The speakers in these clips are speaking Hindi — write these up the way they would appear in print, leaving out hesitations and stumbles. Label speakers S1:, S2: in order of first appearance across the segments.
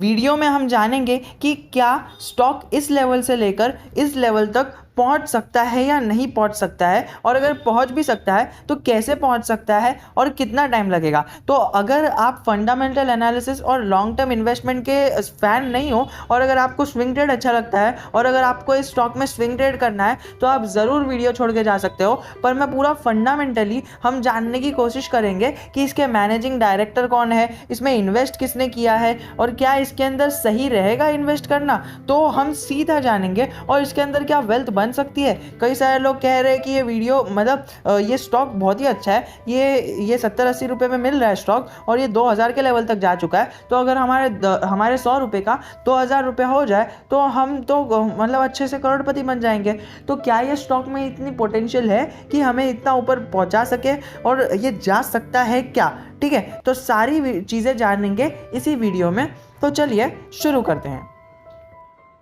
S1: वीडियो में हम जानेंगे कि क्या स्टॉक इस लेवल से लेकर इस लेवल तक पहुंच सकता है या नहीं पहुंच सकता है, और अगर पहुंच भी सकता है तो कैसे पहुंच सकता है और कितना टाइम लगेगा। तो अगर आप फंडामेंटल एनालिसिस और लॉन्ग टर्म इन्वेस्टमेंट के फैन नहीं हो, और अगर आपको स्विंग ट्रेड अच्छा लगता है और अगर आपको इस स्टॉक में स्विंग ट्रेड करना है, तो आप ज़रूर वीडियो छोड़ के जा सकते हो। पर मैं पूरा फंडामेंटली हम जानने की कोशिश करेंगे कि इसके मैनेजिंग डायरेक्टर कौन है, इसमें इन्वेस्ट किसने किया है और क्या इसके अंदर सही रहेगा इन्वेस्ट करना। तो हम सीधा जानेंगे और इसके अंदर क्या वेल्थ बन सकती है। कई सारे लोग कह रहे हैं कि ये वीडियो मतलब ये स्टॉक बहुत ही अच्छा है, ये 70-80 रुपये में मिल रहा है स्टॉक और ये 2000 के लेवल तक जा चुका है। तो अगर हमारे 100 रुपये का 2000 रुपये हो जाए तो हम तो मतलब अच्छे से करोड़पति बन जाएंगे। तो क्या ये स्टॉक में इतनी पोटेंशियल है कि हमें इतना ऊपर पहुंचा सके और ये जा सकता है क्या? ठीक है, तो सारी चीज़ें जानेंगे इसी वीडियो में। तो चलिए शुरू करते हैं।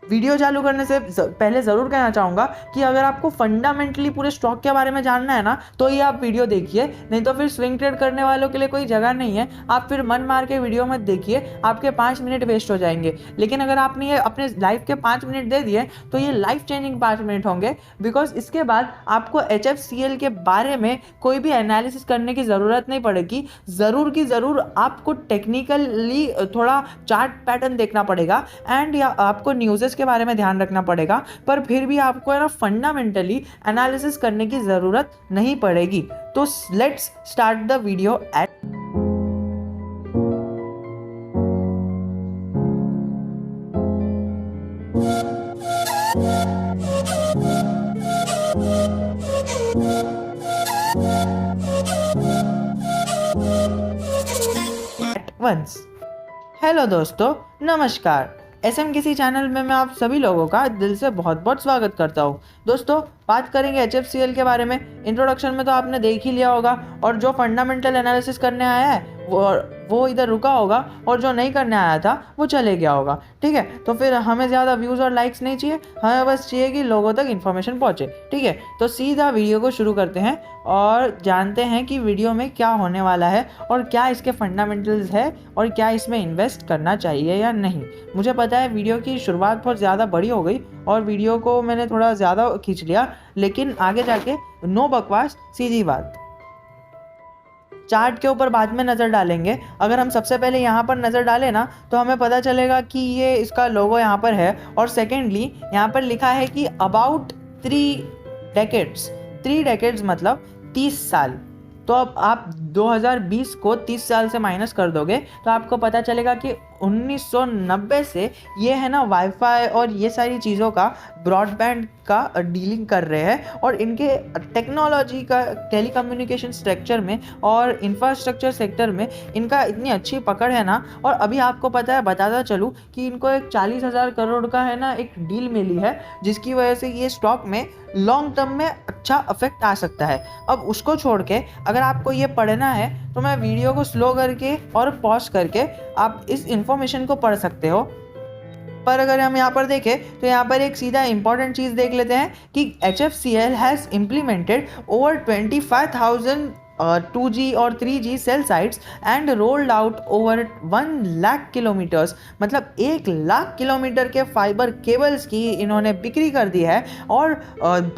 S1: वीडियो चालू करने से पहले ज़रूर कहना चाहूँगा कि अगर आपको फंडामेंटली पूरे स्टॉक के बारे में जानना है ना, तो ये आप वीडियो देखिए, नहीं तो फिर स्विंग ट्रेड करने वालों के लिए कोई जगह नहीं है। आप फिर मन मार के वीडियो मत देखिए, आपके 5 मिनट वेस्ट हो जाएंगे। लेकिन अगर आपने ये अपने लाइफ के 5 मिनट दे दिए तो ये लाइफ चेंजिंग 5 मिनट होंगे, बिकॉज इसके बाद आपको HFCL के बारे में कोई भी एनालिसिस करने की ज़रूरत नहीं पड़ेगी। ज़रूर की ज़रूर आपको टेक्निकली थोड़ा चार्ट पैटर्न देखना पड़ेगा एंड या आपको न्यूज़ के बारे में ध्यान रखना पड़ेगा, पर फिर भी आपको है ना फंडामेंटली एनालिसिस करने की जरूरत नहीं पड़ेगी। तो let's start the video at once. Hello दोस्तों, नमस्कार। SMKC चैनल में मैं आप सभी लोगों का दिल से बहुत बहुत स्वागत करता हूँ। दोस्तों, बात करेंगे HFCL के बारे में। इंट्रोडक्शन में तो आपने देख ही लिया होगा, और जो फंडामेंटल एनालिसिस करने आया है वो इधर रुका होगा और जो नहीं करने आया था वो चले गया होगा। ठीक है, तो फिर हमें ज़्यादा व्यूज़ और लाइक्स नहीं चाहिए, हमें बस चाहिए कि लोगों तक इन्फॉर्मेशन पहुँचे। ठीक है, तो सीधा वीडियो को शुरू करते हैं और जानते हैं कि वीडियो में क्या होने वाला है और क्या इसके फंडामेंटल्स है और क्या इसमें इन्वेस्ट करना चाहिए या नहीं। मुझे पता है वीडियो की शुरुआत बहुत ज़्यादा बड़ी हो गई और वीडियो को मैंने थोड़ा ज़्यादा खींच लिया, लेकिन आगे जाके नो बकवास, सीधी बात। चार्ट के ऊपर बाद में नज़र डालेंगे। अगर हम सबसे पहले यहाँ पर नज़र डालें ना, तो हमें पता चलेगा कि ये इसका लोगो यहाँ पर है, और सेकेंडली यहाँ पर लिखा है कि अबाउट 3 डेकेड्स मतलब 30 साल। तो अब आप 2020 को 30 साल से माइनस कर दोगे तो आपको पता चलेगा कि 1990 से ये है ना वाईफाई और ये सारी चीज़ों का, ब्रॉडबैंड का डीलिंग कर रहे हैं, और इनके टेक्नोलॉजी का, टेलीकम्युनिकेशन स्ट्रक्चर में और इंफ्रास्ट्रक्चर सेक्टर में इनका इतनी अच्छी पकड़ है ना। और अभी आपको पता है, बताता चलूँ कि इनको एक 40,000 करोड़ का है ना एक डील मिली है, जिसकी वजह से ये स्टॉक में लॉन्ग टर्म में अच्छा इफेक्ट आ सकता है। अब उसको छोड़ के अगर आपको ये पढ़ना है तो मैं वीडियो को स्लो करके और पॉज करके आप इस इंफॉर्मेशन को पढ़ सकते हो। पर अगर हम यहाँ पर देखें तो यहाँ पर एक सीधा इंपॉर्टेंट चीज़ देख लेते हैं कि HFCL has implemented over 25,000 2G और 3G cell sites and rolled out over 1 lakh kilometres, मतलब 1 लाख किलोमीटर के फाइबर केबल्स की इन्होंने बिक्री कर दी है, और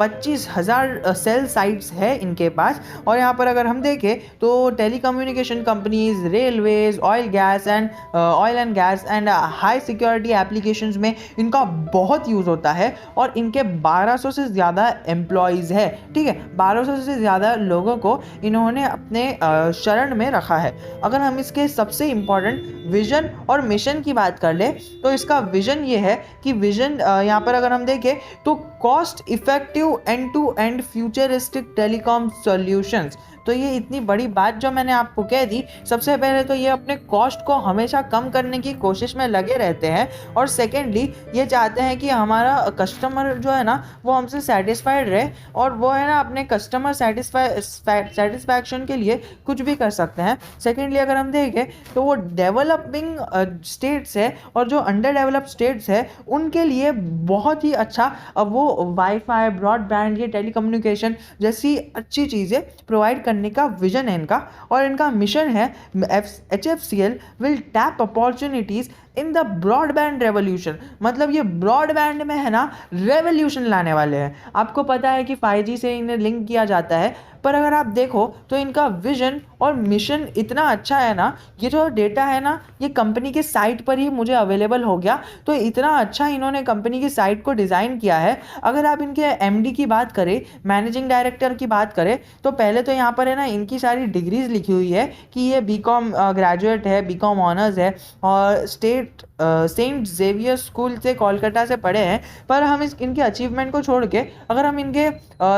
S1: 25,000 सेल साइट्स है इनके पास। और यहाँ पर अगर हम देखें तो telecommunication companies, railways, oil and gas and high security applications में इनका बहुत यूज़ होता है, और इनके 1200 से ज़्यादा एम्प्लॉयज़ है। ठीक है, 1200 से ज़्यादा लोगों को इन्होंने अपने शरण में रखा है। अगर हम इसके सबसे इम्पॉर्टेंट विजन और मिशन की बात कर ले तो इसका विजन ये है कि विजन यहाँ पर अगर हम देखें तो cost effective end to end futuristic telecom solutions. तो ये इतनी बड़ी बात जो मैंने आपको कह दी, सबसे पहले तो ये अपने कॉस्ट को हमेशा कम करने की कोशिश में लगे रहते हैं, और सेकेंडली ये चाहते हैं कि हमारा कस्टमर जो है ना वो हमसे सेटिस्फाइड रहे, और वो है ना अपने कस्टमर सेटिस्फैक्शन के लिए कुछ भी कर सकते हैं। सेकेंडली अगर हम देखें तो वो डेवलपिंग स्टेट्स है और जो अंडर डेवलप्ड स्टेट्स है उनके लिए बहुत ही अच्छा वो वाईफाई, ब्रॉडबैंड, ये टेलीकम्युनिकेशन जैसी अच्छी चीज़ें प्रोवाइड करने का विजन है इनका। और इनका मिशन है HFCL will tap opportunities in the broadband revolution, मतलब ये ब्रॉडबैंड में है ना रेवोल्यूशन लाने वाले हैं। आपको पता है कि 5G से इन्हें लिंक किया जाता है, पर अगर आप देखो तो इनका विजन और मिशन इतना अच्छा है ना, ये जो डेटा है ना ये कंपनी के साइट पर ही मुझे अवेलेबल हो गया। तो इतना अच्छा इन्होंने कंपनी की साइट को डिज़ाइन किया है। अगर आप इनके एमडी की बात करें, मैनेजिंग डायरेक्टर की बात करें, तो पहले तो यहाँ पर है ना इनकी सारी डिग्रीज लिखी हुई है कि ये बीकॉम ग्रेजुएट है, बीकॉम ऑनर्स है और सेंट जेवियर स्कूल से कोलकाता से पढ़े हैं। पर हम इनके अचीवमेंट को छोड़ के अगर हम इनके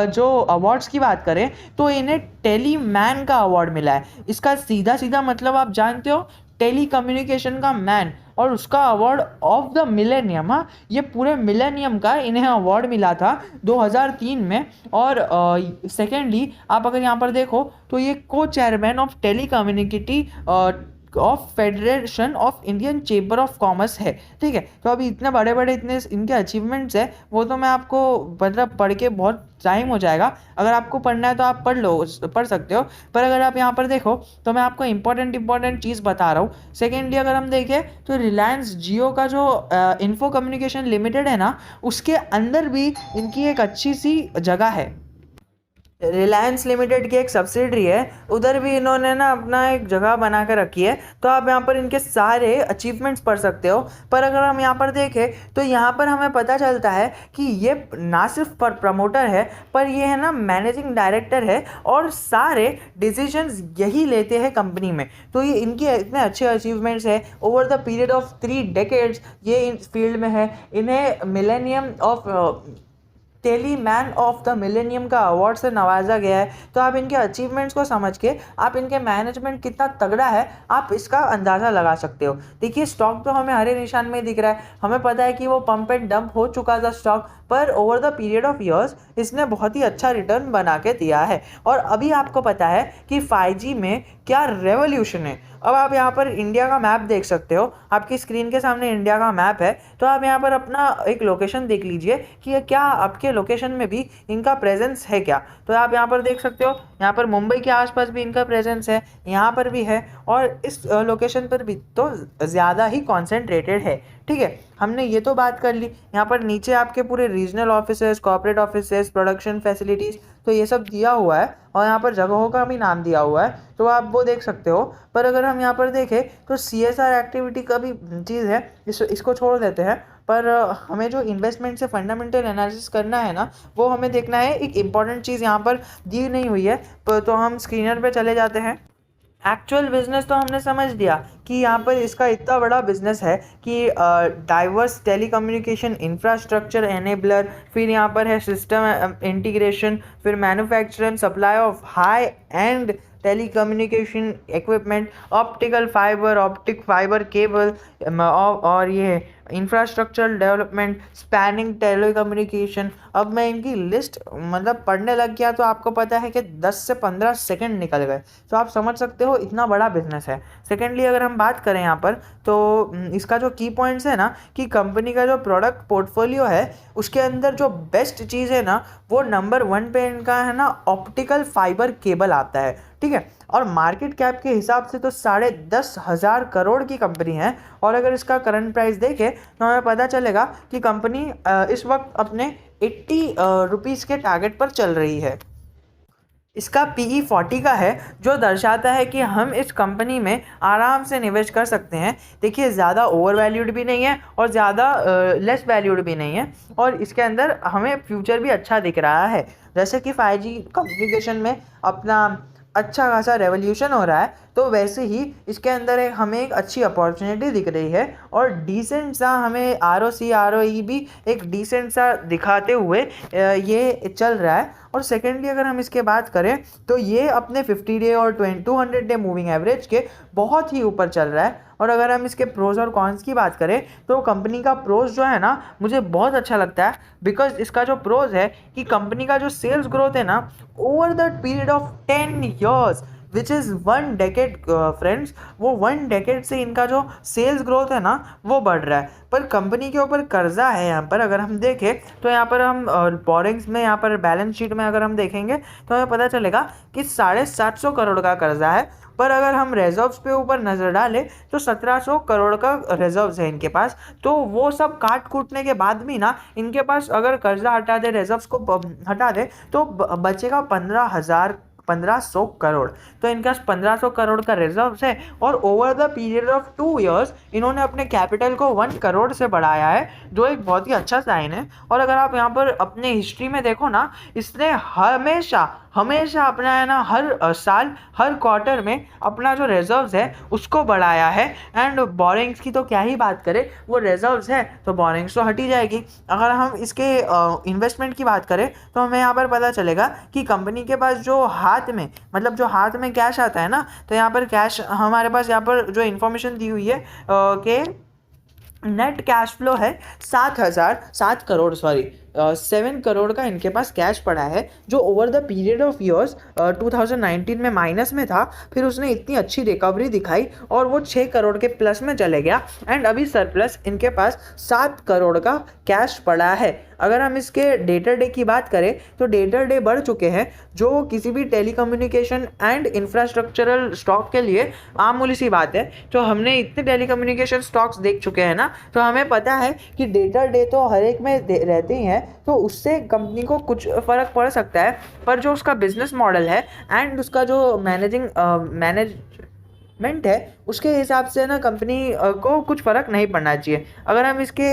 S1: जो अवार्ड्स की बात करें तो इन्हें टेली मैन का अवार्ड मिला है। इसका सीधा सीधा मतलब आप जानते हो, टेली कम्युनिकेशन का मैन, और उसका अवार्ड ऑफ द मिलेनियम। हाँ, ये पूरे मिलेनियम का इन्हें अवार्ड मिला था 2003 में। और सेकेंडली आप अगर यहाँ पर देखो तो ये को chairman of tele community of federation of Indian chamber of commerce है। ठीक है, तो अभी इतने बड़े बड़े इतने इनके अचीवमेंट्स है, वो तो मैं आपको मतलब पढ़ के बहुत टाइम हो जाएगा। अगर आपको पढ़ना है तो आप पढ़ सकते हो। पर अगर आप यहाँ पर देखो तो मैं आपको इंपॉर्टेंट चीज़ बता रहा हूँ। सेकेंडली अगर हम देखें तो रिलायंस जियो का जो इन्फो कम्युनिकेशन लिमिटेड है ना, उसके अंदर भी इनकी एक अच्छी सी जगह है। रिलायंस लिमिटेड की एक सब्सिडरी है, उधर भी इन्होंने ना अपना एक जगह बना कर रखी है। तो आप यहाँ पर इनके सारे अचीवमेंट्स पढ़ सकते हो। पर अगर हम यहाँ पर देखें तो यहाँ पर हमें पता चलता है कि ये ना सिर्फ पर प्रमोटर है, पर ये है ना मैनेजिंग डायरेक्टर है और सारे डिसीजंस यही लेते हैं कंपनी में। तो ये इनके इतने अच्छे अचीवमेंट्स है over the period of 3 decades ये इस फील्ड में है। इन्हें millennium of tele man of the millennium का अवार्ड से नवाजा गया है। तो आप इनके अचीवमेंट्स को समझ के आप इनके मैनेजमेंट कितना तगड़ा है आप इसका अंदाज़ा लगा सकते हो। देखिए स्टॉक तो हमें हरे निशान में दिख रहा है, हमें पता है कि वो पंप एंड डंप हो चुका था स्टॉक, पर over the period of years इसने बहुत ही अच्छा रिटर्न बना के दिया है। और अभी आपको पता है कि 5G में क्या रेवोल्यूशन है। अब आप यहाँ पर इंडिया का मैप देख सकते हो, आपकी स्क्रीन के सामने इंडिया का मैप है। तो आप यहाँ पर अपना एक लोकेशन देख लीजिए कि क्या आपके लोकेशन में भी इनका प्रेजेंस है क्या। तो आप यहाँ पर देख सकते हो, यहाँ पर मुंबई के आसपास भी इनका प्रेजेंस है, यहाँ पर भी है, और इस लोकेशन पर भी तो ज़्यादा ही कॉन्सेंट्रेटेड है। ठीक है, हमने ये तो बात कर ली। यहाँ पर नीचे आपके पूरे regional offices, corporate offices, production facilities, तो ये सब दिया हुआ है और यहाँ पर जगहों का भी नाम दिया हुआ है, तो आप वो देख सकते हो। पर अगर हम यहाँ पर देखें तो CSR एक्टिविटी का भी चीज़ है, इसको छोड़ देते हैं। पर हमें जो इन्वेस्टमेंट से फंडामेंटल एनालिसिस करना है ना, वो हमें देखना है। एक इम्पॉर्टेंट चीज़ यहाँ पर दी नहीं हुई है, तो हम स्क्रीनर पे चले जाते हैं। एक्चुअल बिजनेस तो हमने समझ लिया कि यहाँ पर इसका इतना बड़ा बिजनेस है कि डाइवर्स टेलीकम्युनिकेशन इंफ्रास्ट्रक्चर एनेबलर, फिर यहाँ पर है सिस्टम इंटीग्रेशन, फिर manufacture and supply of high and telecommunication equipment, optic fibre cable, और ये इंफ्रास्ट्रक्चर डेवलपमेंट, स्पैनिंग टेलीकम्युनिकेशन। अब मैं इनकी लिस्ट मतलब पढ़ने लग गया तो आपको पता है कि 10 से 15 सेकंड निकल गए। तो आप समझ सकते हो इतना बड़ा बिजनेस है। सेकेंडली अगर हम बात करें यहाँ पर तो इसका जो की पॉइंट्स है ना, कि कंपनी का जो प्रोडक्ट पोर्टफोलियो है उसके अंदर जो बेस्ट चीज़ है ना, वो नंबर 1 पे इनका है ना ऑप्टिकल फाइबर केबल आता है। ठीक है, और मार्केट कैप के हिसाब से तो 10,500 करोड़ की कंपनी है। और अगर इसका करंट प्राइस देखें तो हमें पता चलेगा कि कंपनी इस वक्त अपने 80 रुपीज़ के टारगेट पर चल रही है। इसका PE 40 का है, जो दर्शाता है कि हम इस कंपनी में आराम से निवेश कर सकते हैं। देखिए ज़्यादा ओवर वैल्यूड भी नहीं है और ज़्यादा लेस वैल्यूड भी नहीं है, और इसके अंदर हमें फ्यूचर भी अच्छा दिख रहा है। जैसे कि 5G कम्युनिकेशन में अपना अच्छा खासा रेवोल्यूशन हो रहा है, तो वैसे ही इसके अंदर हमें एक अच्छी अपॉर्चुनिटी दिख रही है, और डिसेंट सा हमें ROC ROE भी एक डिसेंट सा दिखाते हुए ये चल रहा है। और सेकेंडली अगर हम इसके बात करें तो ये अपने 50 डे और 200 डे मूविंग एवरेज के बहुत ही ऊपर चल रहा है। और अगर हम इसके प्रोज और कॉन्स की बात करें तो कंपनी का प्रोज जो है ना मुझे बहुत अच्छा लगता है, बिकॉज इसका जो प्रोज है कि कंपनी का जो सेल्स ग्रोथ है ना over the period of 10 years which is 1 decade friends, वो 1 डेकेड से इनका जो सेल्स ग्रोथ है ना वो बढ़ रहा है। पर कंपनी के ऊपर कर्जा है यहाँ पर, अगर हम देखें तो यहाँ पर हम बोरिंग्स में यहाँ पर बैलेंस शीट में अगर हम देखेंगे तो हमें पता चलेगा कि 750 करोड़ का कर्जा है। पर अगर हम रिजर्व्स पे ऊपर नज़र डालें तो 1700 करोड़ का रिजर्व्स है इनके पास। तो वो सब काट कूटने के बाद भी ना इनके पास अगर कर्जा हटा दे, रिजर्व्स को हटा दे, तो बचेगा 1500 करोड़। तो इनके पास 1500 करोड़ का रिजर्व्स है और over the period of 2 years इन्होंने अपने कैपिटल को 1 करोड़ से बढ़ाया है, जो एक बहुत ही अच्छा साइन है। और अगर आप यहाँ पर अपने हिस्ट्री में देखो ना, इसने हमेशा हमेशा अपना है ना हर साल हर क्वार्टर में अपना जो रिजर्व्स है उसको बढ़ाया है। एंड बोरिंग्स की तो क्या ही बात करें, वो रिजर्व्स है तो बोरिंग्स तो हटी जाएगी। अगर हम इसके इन्वेस्टमेंट की बात करें तो हमें यहाँ पर पता चलेगा कि कंपनी के पास जो हाथ में मतलब जो हाथ में कैश आता है ना, तो यहाँ पर कैश हमारे पास यहाँ पर जो इन्फॉर्मेशन दी हुई है कि नेट कैश फ्लो है 7 करोड़ का इनके पास कैश पड़ा है, जो over the period of years 2019 में माइनस में था, फिर उसने इतनी अच्छी रिकवरी दिखाई और वो 6 करोड़ के प्लस में चले गया। एंड अभी सरप्लस इनके पास 7 करोड़ का कैश पड़ा है। अगर हम इसके डेटर डे की बात करें तो डेटर डे बढ़ चुके हैं, जो किसी भी टेलीकम्युनिकेशन एंड इंफ्रास्ट्रक्चरल स्टॉक के लिए मामूली सी बात है। तो हमने इतने टेलीकम्युनिकेशन स्टॉक्स देख चुके हैं ना, तो हमें पता है कि डेटर डे तो हर एक में रहते ही हैं, तो उससे कंपनी को कुछ फ़र्क पड़ सकता है। पर जो उसका बिजनेस मॉडल है एंड उसका जो मैनेजमेंट है उसके हिसाब से ना कंपनी को कुछ फ़र्क नहीं पड़ना चाहिए। अगर हम इसके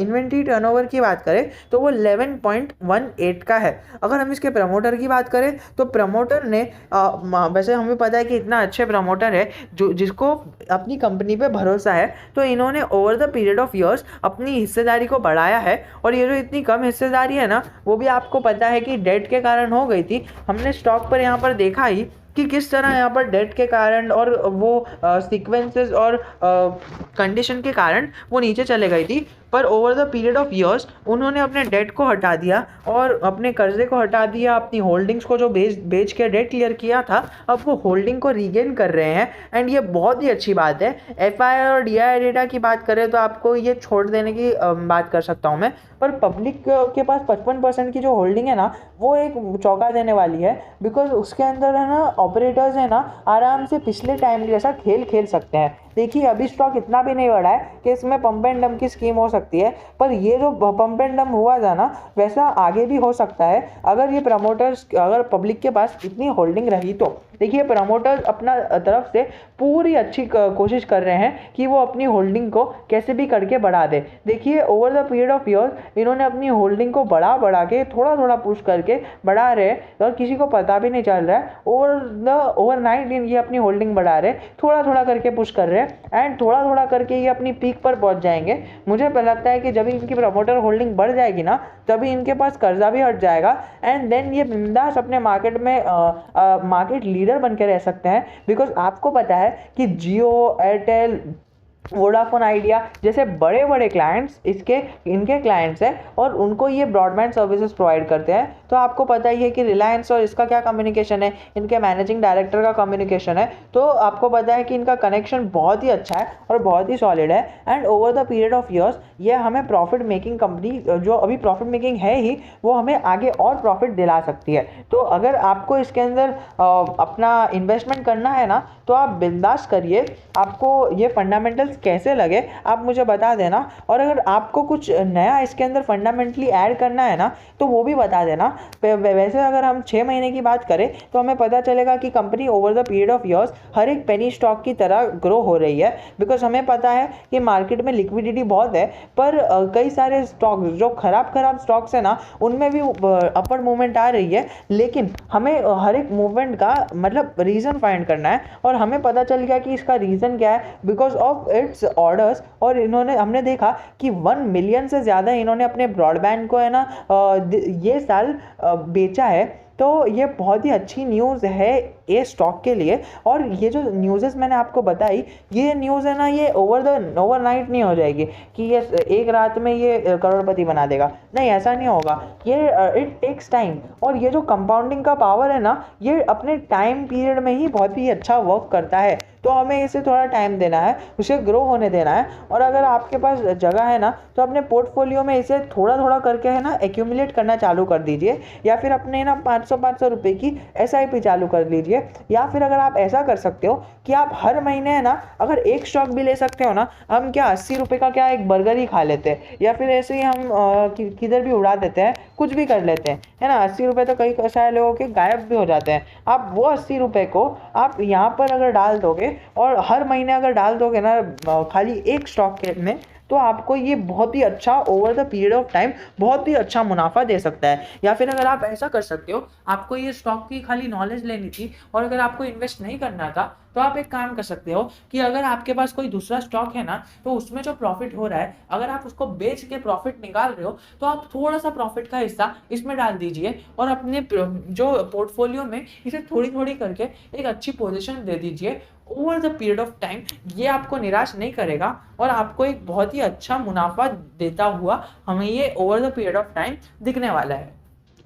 S1: इन्वेंट्री टर्नओवर की बात करें तो वो 11.18 का है। अगर हम इसके प्रमोटर की बात करें तो प्रमोटर ने वैसे हमें पता है कि इतना अच्छे प्रमोटर है जो जिसको अपनी कंपनी पे भरोसा है, तो इन्होंने over the period of years अपनी हिस्सेदारी को बढ़ाया है। और ये जो इतनी कम हिस्सेदारी है ना, वो भी आपको पता है कि डेट के कारण हो गई थी। हमने स्टॉक पर यहाँ पर देखा ही कि किस तरह यहाँ पर डेट के कारण और वो सीक्वेंसेस और कंडीशन के कारण वो नीचे चले गई थी। पर over the period of years उन्होंने अपने डेट को हटा दिया और अपने कर्जे को हटा दिया, अपनी होल्डिंग्स को जो बेच के डेट क्लियर किया था, अब वो होल्डिंग को रीगेन कर रहे हैं। एंड ये बहुत ही अच्छी बात है। एफआई और डीआई डेटा की बात करें तो आपको ये छोड़ देने की बात कर सकता हूँ मैं, पर पब्लिक के पास 55% की जो होल्डिंग है ना, वो एक चौंका देने वाली है। बिकॉज उसके अंदर है ना ऑपरेटर्स है ना आराम से पिछले टाइम जैसा खेल खेल सकते हैं। देखिए अभी स्टॉक इतना भी नहीं बढ़ा है कि इसमें पंप एंड डंप की स्कीम हो सकती है, पर ये जो पंप एंड डंप हुआ था ना, वैसा आगे भी हो सकता है अगर ये प्रमोटर्स, अगर पब्लिक के पास इतनी होल्डिंग रही तो। देखिए प्रमोटर्स अपना तरफ से पूरी अच्छी कोशिश कर रहे हैं कि वो अपनी होल्डिंग को कैसे भी करके बढ़ा दे। देखिए over the period of years इन्होंने अपनी होल्डिंग को बढ़ा के थोड़ा थोड़ा पुश करके बढ़ा रहे हैं और किसी को पता भी नहीं चल रहा है। ओवरनाइट ये अपनी होल्डिंग बढ़ा रहे, थोड़ा थोड़ा करके पुश कर रहे हैं एंड थोड़ा थोड़ा करके ये अपनी पीक पर पहुंच जाएंगे। मुझे लगता है कि जब इनकी प्रमोटर होल्डिंग बढ़ जाएगी ना, तभी इनके पास कर्जा भी हट जाएगा एंड देन ये बिंदास अपने मार्केट में मार्केट लीडर बन के रह सकते हैं। बिकॉज आपको पता है कि जियो, एयरटेल, वोडाफोन आइडिया जैसे बड़े बड़े क्लाइंट्स इनके क्लाइंट्स हैं और उनको ये ब्रॉडबैंड सर्विसेज प्रोवाइड करते हैं। तो आपको पता ही है कि रिलायंस और इसका क्या कम्युनिकेशन है, इनके मैनेजिंग डायरेक्टर का कम्युनिकेशन है। तो आपको पता है कि इनका कनेक्शन बहुत ही अच्छा है और बहुत ही सॉलिड है। And over the period of years ये हमें प्रॉफिट मेकिंग कंपनी, जो अभी प्रॉफिट मेकिंग है ही, वो हमें आगे और प्रॉफिट दिला सकती है। तो अगर आपको इसके अंदर अपना इन्वेस्टमेंट करना है ना, तो आप बिंदास करिए। आपको ये फंडामेंटल्स कैसे लगे आप मुझे बता देना, और अगर आपको कुछ नया इसके अंदर फंडामेंटली ऐड करना है ना, तो वो भी बता देना। वैसे अगर हम 6 महीने की बात करें तो हमें पता चलेगा कि company over the period of years हर एक पेनी स्टॉक की तरह ग्रो हो रही है। बिकॉज हमें पता है कि मार्केट में लिक्विडिटी बहुत है, पर कई सारे स्टॉक्स जो खराब स्टॉक्स है ना, उनमें भी अपवर्ड मूवमेंट आ रही है। लेकिन हमें हर एक मूवमेंट का मतलब रीज़न फाइंड करना है, और हमें पता चल गया कि इसका रीज़न क्या है, बिकॉज ऑफ इट्स ऑर्डर्स। और हमने देखा कि 1 मिलियन से ज़्यादा इन्होंने अपने ब्रॉडबैंड को है ना ये साल बेचा है। तो ये बहुत ही अच्छी न्यूज़ है ये स्टॉक के लिए। और ये जो न्यूज़ेस मैंने आपको बताई, ये न्यूज़ है ना, ये ओवरनाइट नहीं हो जाएगी कि ये एक रात में ये करोड़पति बना देगा, नहीं ऐसा नहीं होगा। ये इट टेक्स टाइम, और ये जो कंपाउंडिंग का पावर है ना, ये अपने टाइम पीरियड में ही बहुत ही अच्छा वर्क करता है। तो हमें इसे थोड़ा टाइम देना है, उसे ग्रो होने देना है। और अगर आपके पास जगह है ना तो अपने पोर्टफोलियो में इसे थोड़ा थोड़ा करके है ना एक्यूमुलेट करना चालू कर दीजिए, या फिर अपने ना 500 रुपये की SIP चालू कर लीजिए। या फिर अगर आप ऐसा कर सकते हो कि आप हर महीने है ना अगर एक स्टॉक भी ले सकते हो ना, हम क्या 80 रुपये का क्या एक बर्गर ही खा लेते हैं, या फिर ऐसे ही हम किधर भी उड़ा देते हैं, कुछ भी कर लेते हैं, है ना। 80 रुपये तो कई सारे लोगों के गायब भी हो जाते हैं। आप वो 80 रुपये को आप यहाँ पर अगर डाल दोगे और हर महीने अगर डाल दोगे ना खाली एक स्टॉक में, तो आपको ये बहुत ही अच्छा over the period of time बहुत ही अच्छा मुनाफा दे सकता है। या फिर अगर आप ऐसा कर सकते हो, आपको ये स्टॉक की खाली नॉलेज लेनी थी और अगर आपको इन्वेस्ट नहीं करना था, तो आप एक काम कर सकते हो कि अगर आपके पास कोई दूसरा स्टॉक है ना, तो उसमें जो प्रॉफिट हो रहा है, अगर आप उसको बेच के प्रॉफिट निकाल रहे हो, तो आप थोड़ा सा प्रॉफिट का हिस्सा इसमें डाल दीजिए और अपने जो पोर्टफोलियो में इसे थोड़ी थोड़ी करके एक अच्छी पोजीशन दे दीजिए। Over the period of time ये आपको निराश नहीं करेगा और आपको एक बहुत ही अच्छा मुनाफा देता हुआ हमें ये over the period of time दिखने वाला है।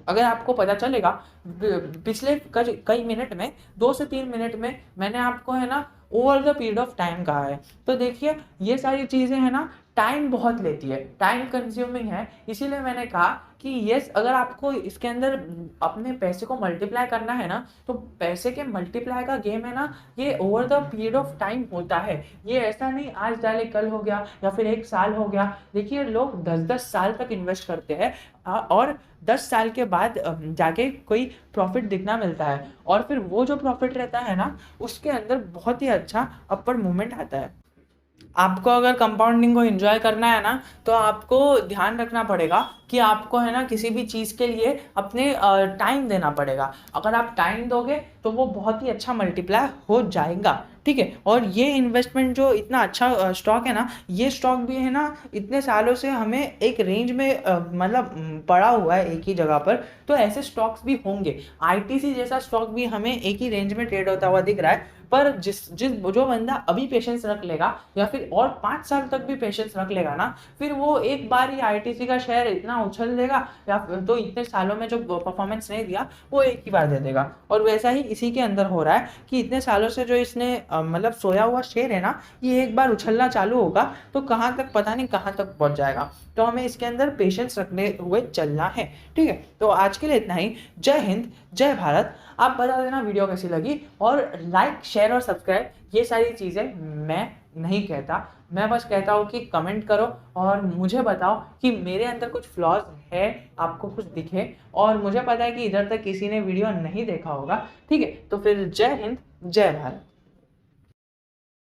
S1: अगर आपको पता चलेगा, पिछले कई मिनट में 2 से 3 मिनट में मैंने आपको है ना over the period of time कहा है। तो देखिए ये सारी चीज़ें हैं ना टाइम बहुत लेती है, टाइम कंज्यूमिंग है, इसीलिए मैंने कहा कि यस अगर आपको इसके अंदर अपने पैसे को मल्टीप्लाई करना है ना, तो पैसे के मल्टीप्लाई का गेम है ना, ये over the period of time होता है। ये ऐसा नहीं आज डाले कल हो गया या फिर 1 साल हो गया। देखिए लोग 10-10 साल तक इन्वेस्ट करते हैं और 10 साल के बाद जाके कोई प्रॉफिट दिखना मिलता है, और फिर वो जो प्रॉफिट रहता है ना उसके अंदर बहुत ही अच्छा अपवर्ड मूवमेंट आता है। आपको अगर कंपाउंडिंग को एंजॉय करना है ना, तो आपको ध्यान रखना पड़ेगा कि आपको है ना किसी भी चीज़ के लिए अपने टाइम देना पड़ेगा। अगर आप टाइम दोगे तो वो बहुत ही अच्छा मल्टीप्लाई हो जाएगा, ठीक है। और ये इन्वेस्टमेंट जो इतना अच्छा स्टॉक है ना, ये स्टॉक भी है ना इतने सालों से हमें एक रेंज में मतलब पड़ा हुआ है एक ही जगह पर। तो ऐसे स्टॉक्स भी होंगे, ITC जैसा स्टॉक भी हमें एक ही रेंज में ट्रेड होता हुआ दिख रहा है। पर जिस जिस जो बंदा अभी पेशेंस रख लेगा या फिर और 5 साल तक भी पेशेंस रख लेगा ना, फिर वो एक बार ही ITC का शेयर इतना उछल देगा, या तो इतने सालों में जो परफॉर्मेंस नहीं दिया वो एक ही बार दे देगा। और वैसा ही इसी के अंदर हो रहा है कि इतने सालों से जो इसने मतलब सोया हुआ शेयर है ना, ये एक बार उछलना चालू होगा तो कहाँ तक पता नहीं कहाँ तक पहुँच जाएगा। तो हमें इसके अंदर पेशेंस रखने हुए चलना है, ठीक है। तो आज के लिए इतना ही। जय हिंद, जय भारत। आप बता देना वीडियो कैसी लगी, और लाइक शेयर और सब्सक्राइब ये सारी चीज़ें मैं नहीं कहता, मैं बस कहता हूँ कि कमेंट करो और मुझे बताओ कि मेरे अंदर कुछ फ्लॉज है, आपको कुछ दिखे, और मुझे पता है कि इधर तक किसी ने वीडियो नहीं देखा होगा, ठीक है। तो फिर जय हिंद, जय भारत।